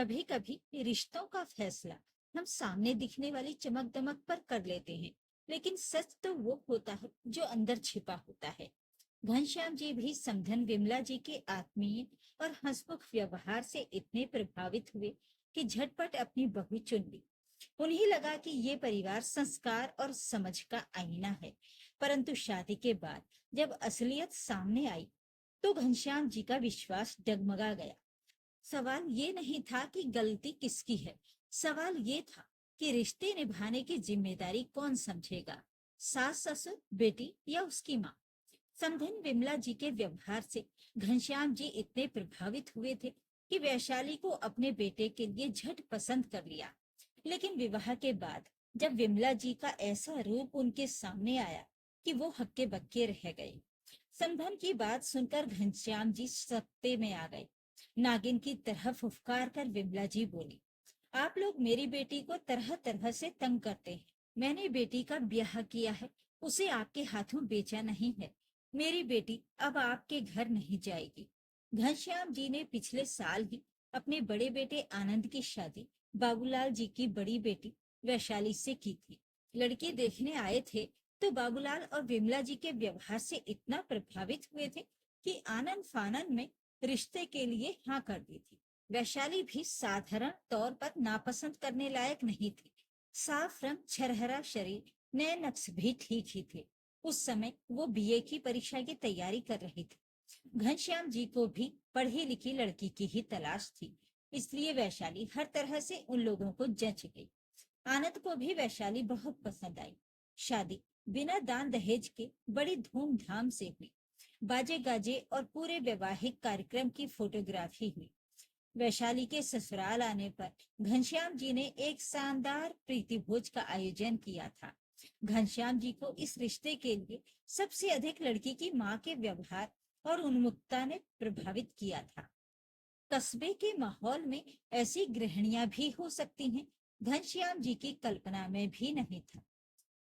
कभी कभी रिश्तों का फैसला हम सामने दिखने वाली चमक दमक पर कर लेते हैं, लेकिन सच तो वो होता है जो अंदर छिपा होता है। घनश्याम जी भी समधन विमला जी के आत्मीय और हंसमुख व्यवहार से इतने प्रभावित हुए कि झटपट अपनी बहू चुन ली। उन्हें लगा कि ये परिवार संस्कार और समझ का आईना है। परंतु शादी के बाद जब असलियत सामने आई तो घनश्याम जी का विश्वास डगमगा गया। सवाल ये नहीं था कि गलती किसकी है, सवाल ये था कि रिश्ते निभाने की जिम्मेदारी कौन समझेगा, सास ससुर, बेटी या उसकी माँ। समधिन विमला जी के व्यवहार से घनश्याम जी इतने प्रभावित हुए थे कि वैशाली को अपने बेटे के लिए झट पसंद कर लिया। लेकिन विवाह के बाद जब विमला जी का ऐसा रूप उनके सामने आया कि वो हक्के बक्के रह गए। समधन की बात सुनकर घनश्याम जी सत्ते में आ गए। नागिन की तरह फुफकार कर विमला जी बोली, आप लोग मेरी बेटी को तरह तरह से तंग करते हैं। मैंने बेटी का ब्याह किया है, उसे आपके हाथों बेचा नहीं है। मेरी बेटी अब आपके घर नहीं जाएगी। घनश्याम जी ने पिछले साल ही अपने बड़े बेटे आनंद की शादी बाबूलाल जी की बड़ी बेटी वैशाली से की थी। लड़की देखने आए थे तो बाबूलाल और विमला जी के व्यवहार से इतना प्रभावित हुए थे कि आनंद फानन में रिश्ते के लिए हाँ कर दी थी। वैशाली भी साधारण तौर पर नापसंद करने लायक नहीं थी। साफ रंग, छरहरा शरीर, नए नक्श भी ठीक ही थे। उस समय वो बीए की परीक्षा की तैयारी कर रही थी। घनश्याम जी को भी पढ़ी लिखी लड़की की ही तलाश थी, इसलिए वैशाली हर तरह से उन लोगों को जच गई। आनंद को भी वैशाली बहुत पसंद आई। शादी बिना दान दहेज के बड़ी धूमधाम से हुई। बाजे गाजे और पूरे वैवाहिक कार्यक्रम की फोटोग्राफी हुई। वैशाली के ससुराल आने पर घनश्याम जी ने एक शानदार प्रीति भोज का आयोजन किया था। घनश्याम जी को इस रिश्ते के लिए सबसे अधिक लड़की की माँ के व्यवहार और उन्मुखता ने प्रभावित किया था। कस्बे के माहौल में ऐसी गृहिणियां भी हो सकती हैं, घनश्याम जी की कल्पना में भी नहीं था।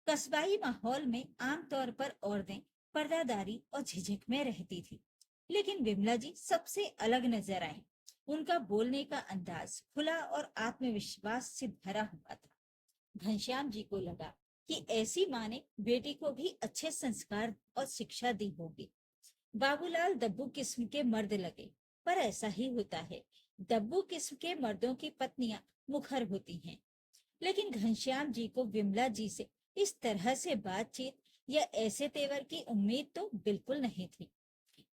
कस्बाई माहौल में आमतौर पर औरतें पर्दादारी और झिझक में रहती थी, लेकिन विमला जी सबसे अलग नजर आई। उनका बोलने का अंदाज खुला और आत्मविश्वास से भरा हुआ था। घनश्याम जी को लगा कि ऐसी माँ ने बेटी को भी अच्छे संस्कार और शिक्षा दी होगी। बाबूलाल दब्बू किस्म के मर्द लगे, पर ऐसा ही होता है। दब्बू किस्म के मर्दों की पत्नियां मुखर होती हैं। लेकिन घनश्याम जी को विमला जी से इस तरह से बातचीत या ऐसे तेवर की उम्मीद तो बिल्कुल नहीं थी।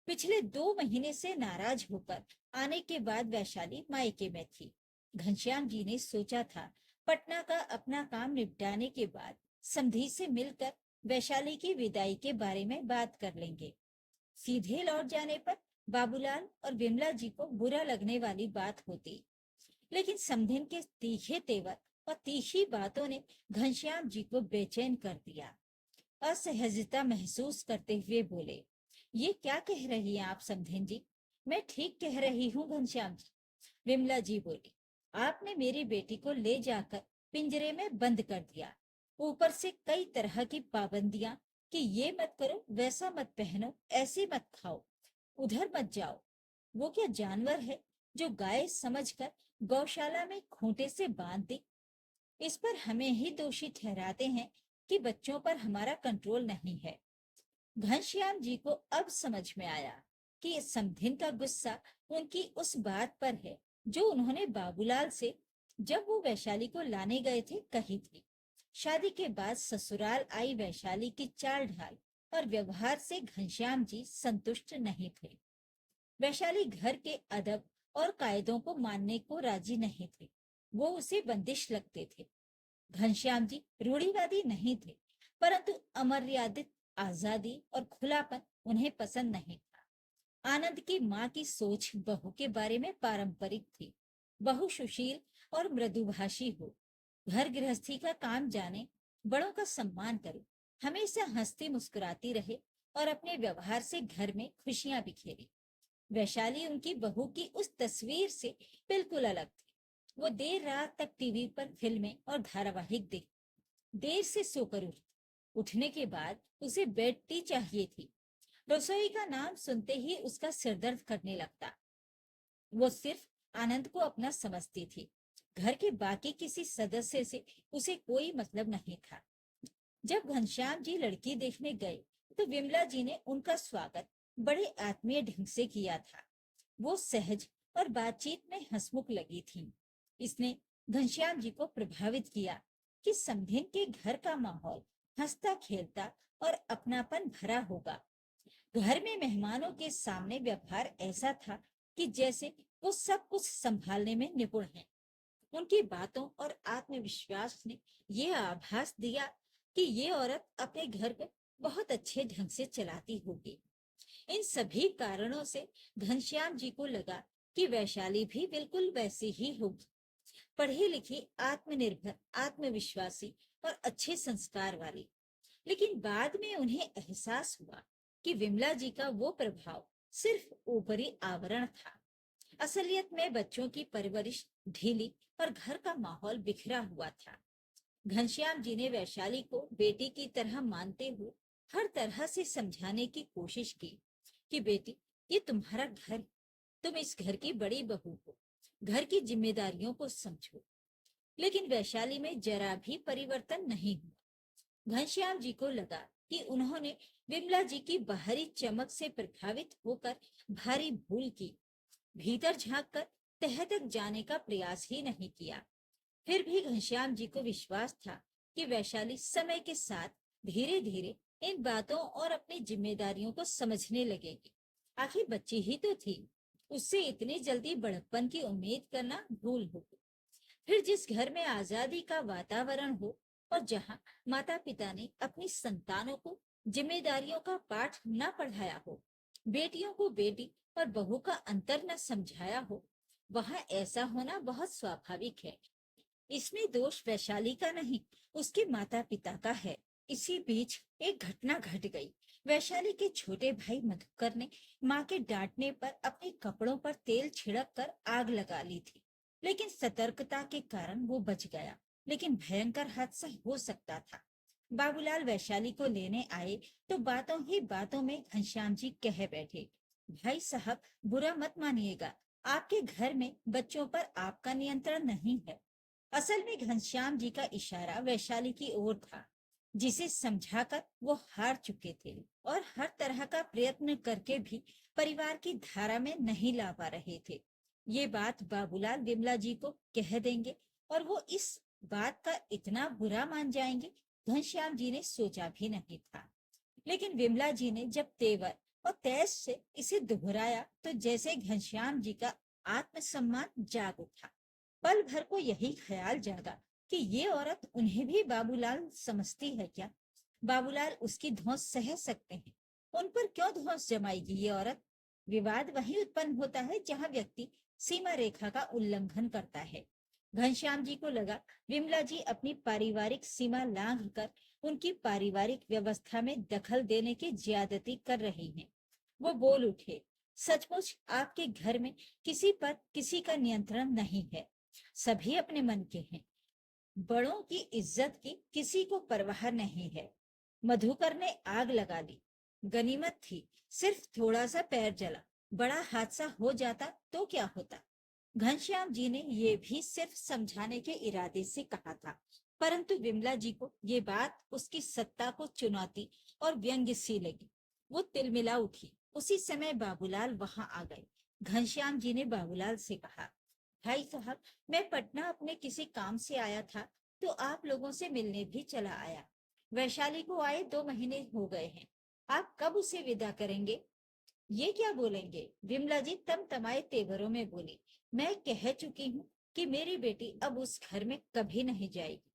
पिछले 2 महीने से नाराज होकर आने के बाद वैशाली मायके में थी। घनश्याम जी ने सोचा था पटना का अपना काम निपटाने के बाद समधी से मिलकर वैशाली की विदाई के बारे में बात कर लेंगे। सीधे लौट जाने पर बाबूलाल और विमला जी को बुरा लगने वाली बात होती, लेकिन समधिन के तीखे तेवर और तीखी बातों ने घनश्याम जी को बेचैन कर दिया। असहजता महसूस करते हुए बोले, ये क्या कह रही हैं आप समधिन जी? मैं ठीक कह रही हूँ घनश्याम जी। विमला जी बोली, आपने मेरी बेटी को ले जाकर पिंजरे में बंद कर दिया, ऊपर से कई तरह की पाबंदियां कि ये मत करो, वैसा मत पहनो, ऐसे मत खाओ, उधर मत जाओ। वो क्या जानवर है जो गाय समझकर गौशाला में खूंटे से बांध दी? इस पर हमें ही दोषी ठहराते हैं कि बच्चों पर हमारा कंट्रोल नहीं है। घनश्याम जी को अब समझ में आया कि समधिन का गुस्सा उनकी उस बात पर है जो उन्होंने बाबूलाल से जब वो वैशाली को लाने गए थे कही थी। शादी के बाद ससुराल आई वैशाली की चाल ढाल और व्यवहार से घनश्याम जी संतुष्ट नहीं थे। वैशाली घर के अदब और कायदों को मानने को राजी नहीं थे, वो उसे बंदिश लगते थे। घनश्याम जी रूढ़िवादी नहीं थे, परंतु अमर्यादित आजादी और खुलापन उन्हें पसंद नहीं था। आनंद की माँ की सोच बहू के बारे में पारंपरिक थी। बहू सुशील और मृदुभाषी हो, घर गृहस्थी का काम जाने, बड़ों का सम्मान करे, हमेशा हंसती मुस्कुराती रहे और अपने व्यवहार से घर में खुशियां बिखेरे। वैशाली उनकी बहू की उस तस्वीर से बिल्कुल अलग थी। वो देर रात तक टीवी पर फिल्में और धारावाहिक देख, देर से सोकर उठने के बाद उसे बेड टी चाहिए थी। रसोई का नाम सुनते ही उसका सिरदर्द करने लगता। वो सिर्फ आनंद को अपना समझती थी। घर के बाकी किसी सदस्य से उसे कोई मतलब नहीं था। जब घनश्याम जी लड़की देखने गए तो विमला जी ने उनका स्वागत बड़े आत्मीय ढंग से किया था। वो सहज और बातचीत में हंसमुख लगी थी। इसने घनश्याम जी को प्रभावित किया कि समधिन के घर का माहौल हंसता खेलता और अपनापन भरा होगा। घर में मेहमानों के सामने व्यवहार ऐसा था कि जैसे वो सब कुछ संभालने में निपुण हैं। उनकी बातों और आत्मविश्वास ने ये आभास दिया कि ये औरत अपने घर को बहुत अच्छे ढंग से चलाती होगी। इन सभी कारणों से घनश्याम जी को लगा कि वैशाली भी बिल्कुल वैसी ही होगी, पढ़ी लिखी, आत्मनिर्भर, आत्मविश्वासी और अच्छे संस्कार वाली। लेकिन बाद में उन्हें एहसास हुआ कि विमला जी का वो प्रभाव सिर्फ ऊपरी आवरण था। असलियत में बच्चों की परवरिश ढीली और घर का माहौल बिखरा हुआ था। घनश्याम जी ने वैशाली को बेटी की तरह मानते हुए हर तरह से समझाने की कोशिश की कि बेटी, ये तुम्हारा घर है, तुम इस घर की बड़ी बहू हो, घर की जिम्मेदारियों को समझो। लेकिन वैशाली में जरा भी परिवर्तन नहीं हुआ। घनश्याम जी को लगा कि उन्होंने विमला जी की बाहरी चमक से प्रभावित होकर भारी भूल की, भीतर झांककर तह तक जाने का प्रयास ही नहीं किया। फिर भी घनश्याम जी को विश्वास था कि वैशाली समय के साथ धीरे धीरे इन बातों और अपनी जिम्मेदारियों को समझने लगेगी। आखिर बच्ची ही तो थी, उससे इतनी जल्दी बड़प्पन की उम्मीद करना भूल होगी। फिर जिस घर में आजादी का वातावरण हो और जहाँ माता पिता ने अपनी संतानों को जिम्मेदारियों का पाठ न पढ़ाया हो, बेटियों को बेटी और बहू का अंतर न समझाया हो, वहां ऐसा होना बहुत स्वाभाविक है। इसमें दोष वैशाली का नहीं, उसके माता पिता का है। इसी बीच एक घटना घट गई। वैशाली के छोटे भाई मधुकर ने माँ के डांटने पर अपने कपड़ों पर तेल छिड़क कर आग लगा ली थी, लेकिन सतर्कता के कारण वो बच गया। लेकिन भयंकर हादसा हो सकता था। बाबूलाल वैशाली को लेने आए तो बातों ही बातों में घनश्याम जी कह बैठे, भाई साहब, बुरा मत मानिएगा, आपके घर में बच्चों पर आपका नियंत्रण नहीं है। असल में घनश्याम जी का इशारा वैशाली की ओर था, जिसे समझाकर वो हार चुके थे और हर तरह का प्रयत्न करके भी परिवार की धारा में नहीं ला पा रहे थे। ये बात बाबूलाल विमला जी को कह देंगे और वो इस बात का इतना बुरा मान जाएंगे, घनश्याम जी ने सोचा भी नहीं था। लेकिन विमला जी ने जब तेवर और तेज से इसे दोहराया तो जैसे घनश्याम जी का आत्मसम्मान जाग उठा। पल भर को यही ख्याल जागा कि ये औरत उन्हें भी बाबूलाल समझती है क्या? बाबूलाल उसकी धौंस सह सकते हैं, उन पर क्यों धौंस जमाएगी ये औरत? विवाद वही उत्पन्न होता है जहां व्यक्ति सीमा रेखा का उल्लंघन करता है। घनश्याम जी को लगा विमला जी अपनी पारिवारिक सीमा लांघ कर उनकी पारिवारिक व्यवस्था में दखल देने की ज्यादती कर रही हैं। वो बोल उठे, सचमुच आपके घर में किसी पर किसी का नियंत्रण नहीं है, सभी अपने मन के हैं। बड़ों की इज्जत की किसी को परवाह नहीं है। मधुकर ने आग लगा दी, गनीमत थी, सिर्फ थोड़ा सा पैर जला, बड़ा हादसा हो जाता तो क्या होता। घनश्याम जी ने ये भी सिर्फ समझाने के इरादे से कहा था, परंतु विमला जी को ये बात उसकी सत्ता को चुनौती और व्यंग्य सी लगी। वो तिलमिला उठी। उसी समय बाबूलाल वहां आ गए। घनश्याम जी ने बाबूलाल से कहा, भाई साहब, मैं पटना अपने किसी काम से आया था तो आप लोगों से मिलने भी चला आया। वैशाली को आए 2 महीने हो गए हैं, आप कब उसे विदा करेंगे? ये क्या बोलेंगे? विमला जी तमतमाए तेवरों में बोली, मैं कह चुकी हूँ कि मेरी बेटी अब उस घर में कभी नहीं जाएगी।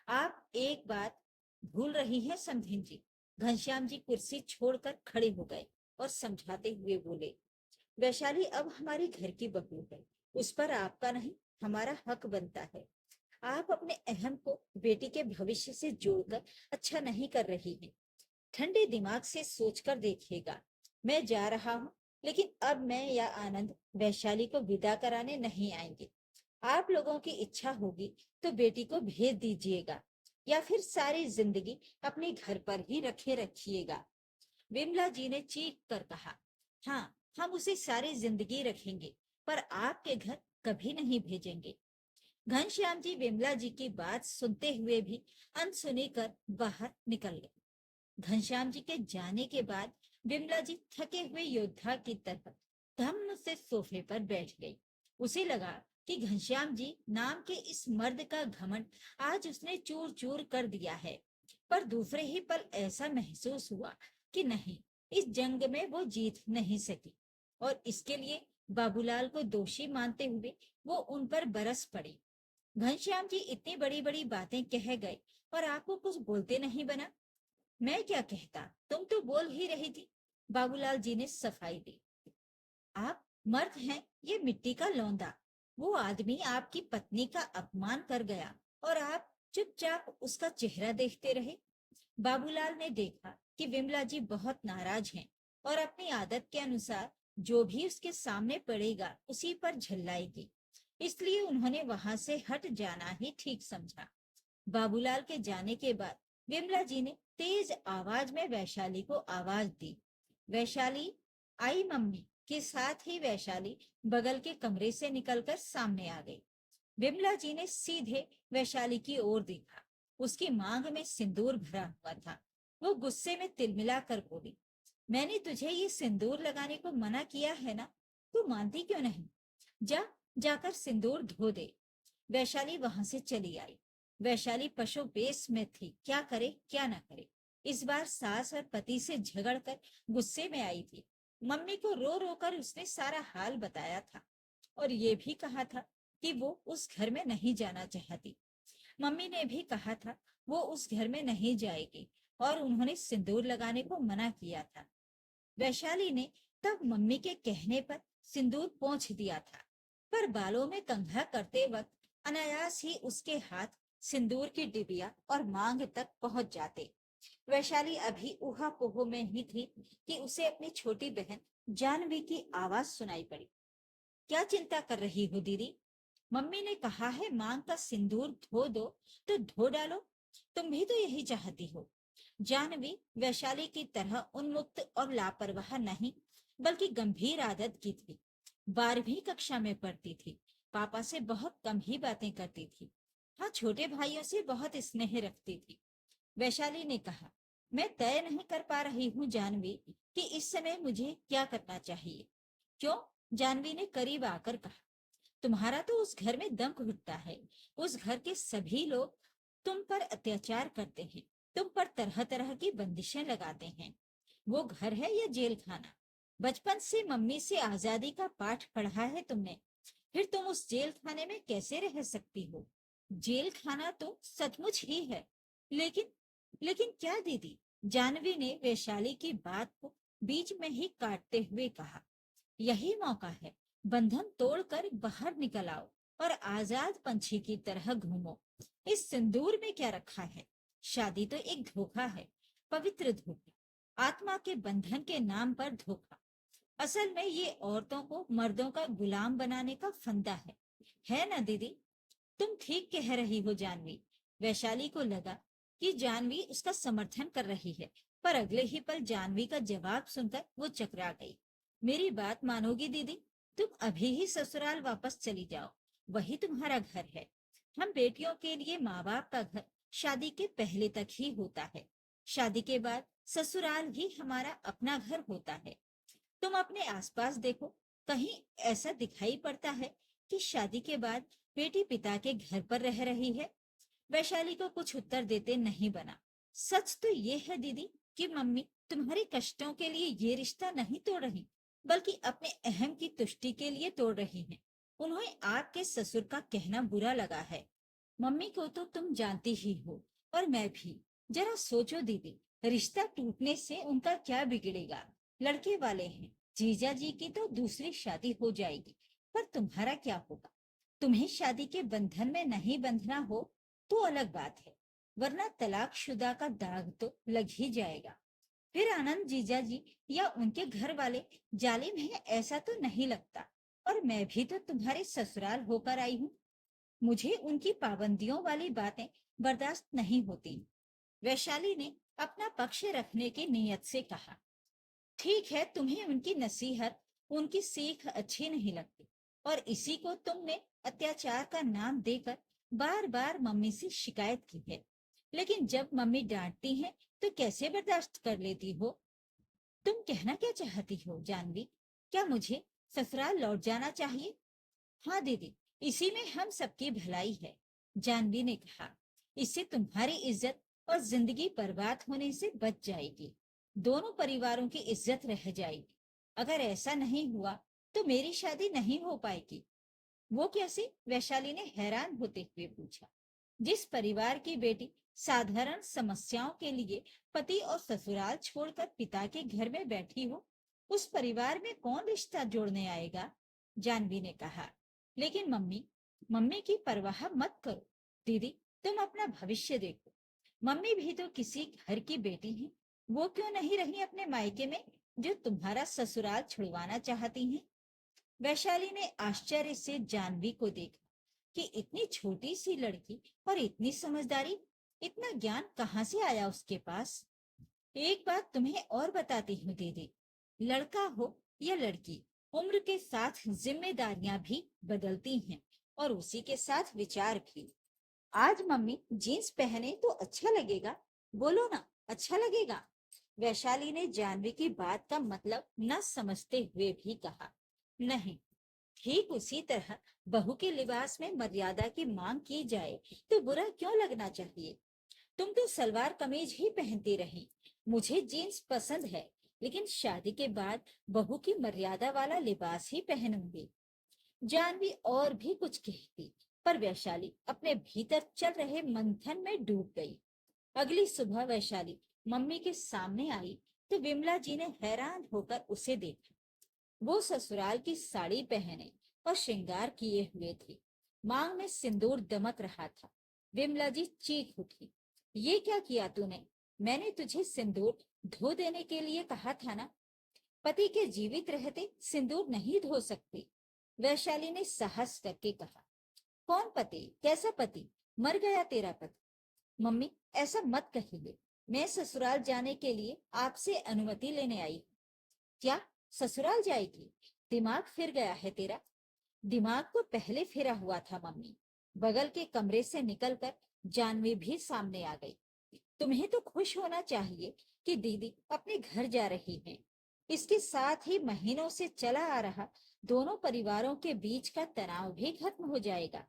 आप एक बात भूल रही हैं समधिन जी। घनश्याम जी कुर्सी छोड़कर खड़े हो गए और समझाते हुए बोले, वैशाली अब हमारी घर की बहू है, उस पर आपका नहीं, हमारा हक बनता है। आप अपने अहम को बेटी के भविष्य से जोड़कर अच्छा नहीं कर रही हैं। ठंडे दिमाग से सोचकर देखिएगा। मैं जा रहा हूँ, लेकिन अब मैं या आनंद वैशाली को विदा कराने नहीं आएंगे। आप लोगों की इच्छा होगी तो बेटी को भेज दीजिएगा या फिर सारी जिंदगी अपने घर पर ही रखे रखिएगा। विमला जी ने चीख कर कहा, हाँ, हम उसे सारी जिंदगी रखेंगे, पर आपके घर कभी नहीं भेजेंगे। घनश्याम जी विमला जी की बात सुनते हुए भी अनसुनी कर बाहर निकल गए। घनश्याम जी के जाने के बाद विमला जी थके हुए योद्धा की तरह धम्म से सोफे पर बैठ गई। उसे लगा कि घनश्याम जी नाम के इस मर्द का घमंड आज उसने चूर चूर कर दिया है। पर दूसरे ही पल ऐसा महसूस हुआ कि नहीं, इस जंग में वो जीत नहीं सकी और इसके लिए बाबूलाल को दोषी मानते हुए वो उन पर बरस पड़ी। घनश्याम जी इतनी बड़ी बड़ी बातें कह गए और आपको कुछ बोलते नहीं बना। मैं क्या कहता, तुम तो बोल ही रही थी। बाबूलाल जी ने सफाई दी। आप मर्द हैं, ये मिट्टी का लौंदा। वो आदमी आपकी पत्नी का अपमान कर गया और आप चुपचाप उसका चेहरा देखते रहे। बाबूलाल ने देखा कि विमला जी बहुत नाराज हैं और अपनी आदत के अनुसार जो भी उसके सामने पड़ेगा उसी पर झल्लाएगी, इसलिए उन्होंने वहां से हट जाना ही ठीक समझा। बाबूलाल के जाने के बाद विमला जी ने तेज आवाज में वैशाली को आवाज दी। वैशाली, आई मम्मी। के साथ ही वैशाली बगल के कमरे से निकलकर सामने आ गई। विमला जी ने सीधे वैशाली की ओर देखा। उसकी मांग में सिंदूर भरा हुआ था। वो गुस्से में तिलमिला कर बोली, मैंने तुझे ये सिंदूर लगाने को मना किया है ना, तू मानती क्यों नहीं? जा, जाकर सिंदूर धो दे। वैशाली वहां से चली आई। वैशाली पशु बेस में थी, क्या करे क्या ना करे। इस बार सास और पति से झगड़कर गुस्से में आई थी। मम्मी को रो रो कर उसने सारा हाल बताया था और ये भी कहा था कि वो उस घर में नहीं जाना चाहती। मम्मी ने भी कहा था वो उस घर में नहीं जाएगी और उन्होंने सिंदूर लगाने को मना किया था। वैशाली ने तब मम्मी के कहने पर सिंदूर पोंछ दिया था, पर बालों में कंघा करते वक्त अनायास ही उसके हाथ सिंदूर की डिबिया और मांग तक पहुंच जाते। वैशाली अभी ऊहा पोह में ही थी कि उसे अपनी छोटी बहन जानवी की आवाज सुनाई पड़ी। क्या चिंता कर रही हो दीदी? मम्मी ने कहा है मांग का सिंदूर धो दो तो धो डालो। तुम भी तो यही चाहती हो। जानवी वैशाली की तरह उन्मुक्त और लापरवाह नहीं, बल्कि गंभीर आदत की थी। 12वीं कक्षा में पढ़ती थी। पापा से बहुत कम ही बातें करती थी। हाँ, छोटे भाइयों से बहुत स्नेह रखती थी। वैशाली ने कहा, मैं तय नहीं कर पा रही हूँ जानवी कि इस समय मुझे क्या करना चाहिए। क्यों? जानवी ने करीब आकर कहा, तुम्हारा तो उस घर में दम घुटता है। उस घर के सभी लोग तुम पर अत्याचार करते हैं, तुम पर तरह तरह की बंदिशें लगाते हैं। वो घर है या जेल खाना? बचपन से मम्मी से आजादी का पाठ पढ़ा है तुमने, फिर तुम उस जेल खाने में कैसे रह सकती हो? जेल खाना तो सचमुच ही है। लेकिन लेकिन क्या दीदी? जानवी ने वैशाली की बात को बीच में ही काटते हुए कहा, यही मौका है। बंधन तोड़कर बाहर निकल आओ और आजाद पंछी की तरह घूमो। इस सिंदूर में क्या रखा है? शादी तो एक धोखा है, पवित्र धोखा, आत्मा के बंधन के नाम पर धोखा। असल में ये औरतों को मर्दों का गुलाम बनाने का फंदा है ना दीदी? तुम ठीक कह रही हो जानवी। वैशाली को लगा कि जानवी उसका समर्थन कर रही है, पर अगले ही पल जानवी का जवाब सुनकर वो चकरा गई। मेरी बात मानोगी दीदी? तुम अभी ही ससुराल वापस चली जाओ, वही तुम्हारा घर है। हम बेटियों के लिए माँ बाप का घर शादी के पहले तक ही होता है। शादी के बाद ससुराल ही हमारा अपना घर होता है। तुम अपने आसपास देखो, कहीं ऐसा दिखाई पड़ता है कि शादी के बाद बेटी पिता के घर पर रह रही है? वैशाली को कुछ उत्तर देते नहीं बना। सच तो ये है दीदी कि मम्मी तुम्हारे कष्टों के लिए ये रिश्ता नहीं तोड़ रही, बल्कि अपने अहम की तुष्टि के लिए तोड़ रही हैं। उन्हें आपके ससुर का कहना बुरा लगा है। मम्मी को तो तुम जानती ही हो और मैं भी। जरा सोचो दीदी, रिश्ता टूटने से उनका क्या बिगड़ेगा? लड़के वाले हैं, जीजा जी की तो दूसरी शादी हो जाएगी, पर तुम्हारा क्या होगा? तुम्हें शादी के बंधन में नहीं बंधना हो तो अलग बात है, वरना तलाकशुदा का दाग तो लग ही जाएगा। फिर आनंद जीजा जी या उनके घर वाले जालिम है ऐसा तो नहीं लगता। और मैं भी तो तुम्हारे ससुराल होकर आई हूँ। मुझे उनकी पाबंदियों वाली बातें बर्दाश्त नहीं होती। वैशाली ने अपना पक्ष रखने की नीयत से कहा, ठीक है, तुम्हें उनकी नसीहत, उनकी सीख अच्छी नहीं लगती, और इसी को तुमने अत्याचार का नाम देकर बार बार मम्मी से शिकायत की है। लेकिन जब मम्मी डांटती हैं तो कैसे बर्दाश्त कर लेती हो? तुम कहना क्या चाहती हो जानवी? क्या मुझे ससुराल लौट जाना चाहिए? हाँ दीदी, इसी में हम सबकी भलाई है, जानवी ने कहा। इससे तुम्हारी इज्जत और जिंदगी बर्बाद होने से बच जाएगी। दोनों परिवारों की इज्जत रह जाएगी। अगर ऐसा नहीं हुआ तो मेरी शादी नहीं हो पाएगी। वो कैसे? वैशाली ने हैरान होते हुए पूछा। जिस परिवार की बेटी साधारण समस्याओं के लिए पति और ससुराल छोड़कर पिता के घर में बैठी हो, उस परिवार में कौन रिश्ता जोड़ने आएगा? जानवी ने कहा। लेकिन मम्मी, मम्मी की परवाह मत करो दीदी, तुम अपना भविष्य देखो। मम्मी भी तो किसी घर की बेटी हैं। वो क्यों नहीं रही अपने मायके में जो तुम्हारा ससुराल छुड़वाना चाहती हैं? वैशाली ने आश्चर्य से जानवी को देखा कि इतनी छोटी सी लड़की और इतनी समझदारी, इतना ज्ञान कहाँ से आया उसके पास। एक बात तुम्हें और बताती हूँ दीदी, लड़का हो या लड़की, उम्र के साथ जिम्मेदारियां भी बदलती हैं और उसी के साथ विचार भी। आज मम्मी जीन्स पहने तो अच्छा लगेगा, बोलो ना, अच्छा लगेगा? वैशाली ने जानवी की बात का मतलब न समझते हुए भी कहा। नहीं, ठीक उसी तरह बहू के लिबास में मर्यादा की मांग की जाए तो बुरा क्यों लगना चाहिए? तुम तो सलवार कमीज ही पहनती रही। मुझे जीन्स पसंद है, लेकिन शादी के बाद बहू की मर्यादा वाला लिबास ही पहनूंगी। जानवी और भी कुछ कहती, पर वैशाली अपने भीतर चल रहे मंथन में डूब गई। अगली सुबह वैशाली मम्मी के सामने आई तो विमला जी ने हैरान होकर उसे देखा। वो ससुराल की साड़ी पहने और श्रृंगार किए हुए थी। मांग में सिंदूर दमक रहा था। विमला जी चीख उठी, ये क्या किया तूने? मैंने तुझे सिंदूर धो देने के लिए कहा था ना। पति के जीवित रहते सिंदूर नहीं धो सकती, वैशाली ने साहस करके कहा। कौन पति? कैसा पति? मर गया तेरा पति? मम्मी, ऐसा मत कहिए। मैं ससुराल जाने के लिए आपसे अनुमति लेने आई हूँ। क्या ससुराल जाएगी? दिमाग फिर गया है तेरा? दिमाग तो पहले फिरा हुआ था मम्मी। बगल के कमरे से निकलकर जानवी भी सामने आ गई। तुम्हें तो खुश होना चाहिए कि दीदी अपने घर जा रही है। इसके साथ ही महीनों से चला आ रहा दोनों परिवारों के बीच का तनाव भी खत्म हो जाएगा।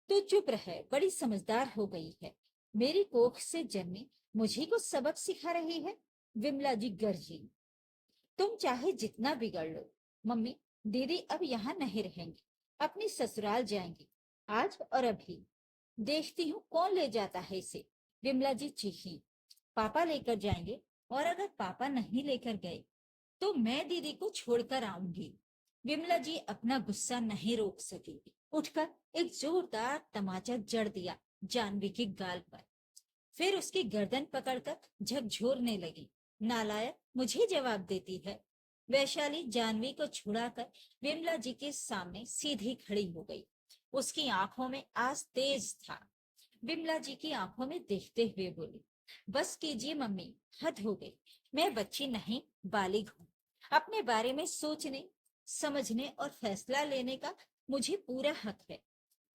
तो चुप रहे, बड़ी समझदार हो गई है। मेरी कोख से जन्मी मुझे को सबक सिखा रही है। विमला जी गरजी। तुम चाहे जितना बिगड़ लो मम्मी, दीदी अब यहाँ नहीं रहेंगी, अपनी ससुराल जाएंगी, आज और अभी। देखती हूँ कौन ले जाता है इसे, विमला जी चीखी। पापा लेकर जाएंगे, और अगर पापा नहीं लेकर गए तो मैं दीदी को छोड़कर आऊंगी। विमला जी अपना गुस्सा नहीं रोक सकी। उठकर एक जोरदार तमाचा जड़ दिया जानवी के गाल पर। फिर उसकी गर्दन पकड़कर झकझोरने लगी। नालायक, मुझे जवाब देती है। वैशाली जानवी को छुड़ाकर विमला जी के सामने सीधी खड़ी हो गई। उसकी आंखों में आज तेज था। विमला जी की आंखों में देखते हुए बोली, बस कीजिए मम्मी, हद हो गई। मैं बच्ची नहीं, बालिग हूँ। अपने बारे में सोचने, समझने और फैसला लेने का मुझे पूरा हक है।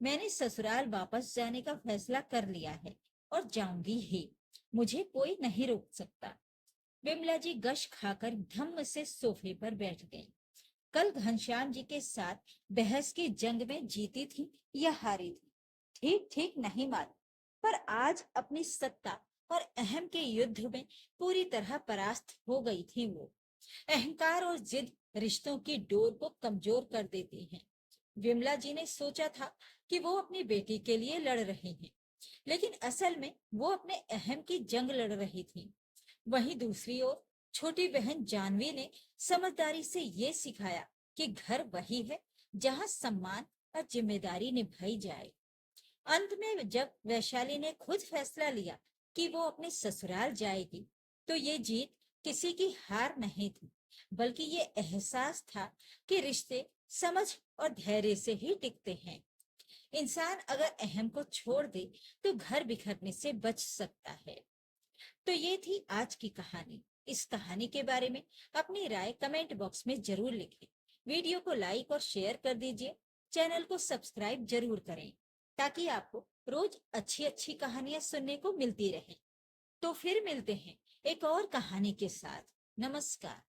मैंने ससुराल वापस जाने का फैसला कर लिया है और जाऊंगी ही। मुझे कोई नहीं रोक सकता। विमला जी गश खाकर धम्म से सोफे पर बैठ गई। कल घनश्याम जी के साथ बहस की जंग में जीती थी या हारी थी, ठीक ठीक नहीं मालूम, पर आज अपनी सत्ता और अहम के युद्ध में पूरी तरह परास्त हो गई थी वो। अहंकार और जिद रिश्तों की डोर को कमजोर कर देती हैं। विमला जी ने सोचा था कि वो अपनी बेटी के लिए लड़ रही हैं, लेकिन असल में वो अपने अहम की जंग लड़ रही थी। वहीं दूसरी ओर छोटी बहन जानवी ने समझदारी से ये सिखाया कि घर वही है जहाँ सम्मान और जिम्मेदारी निभाई जाए। अंत में जब वैशाली ने खुद फैसला लिया कि वो अपने ससुराल जाएगी, तो ये जीत किसी की हार नहीं थी, बल्कि ये एहसास था कि रिश्ते समझ और धैर्य से ही टिकते हैं। इंसान अगर अहम को छोड़ दे तो घर बिखरने से बच सकता है। तो ये थी आज की कहानी। इस कहानी के बारे में अपनी राय कमेंट बॉक्स में जरूर लिखें। वीडियो को लाइक और शेयर कर दीजिए। चैनल को सब्सक्राइब जरूर करें ताकि आपको रोज अच्छी अच्छी कहानियां सुनने को मिलती रहे। तो फिर मिलते हैं एक और कहानी के साथ। नमस्कार।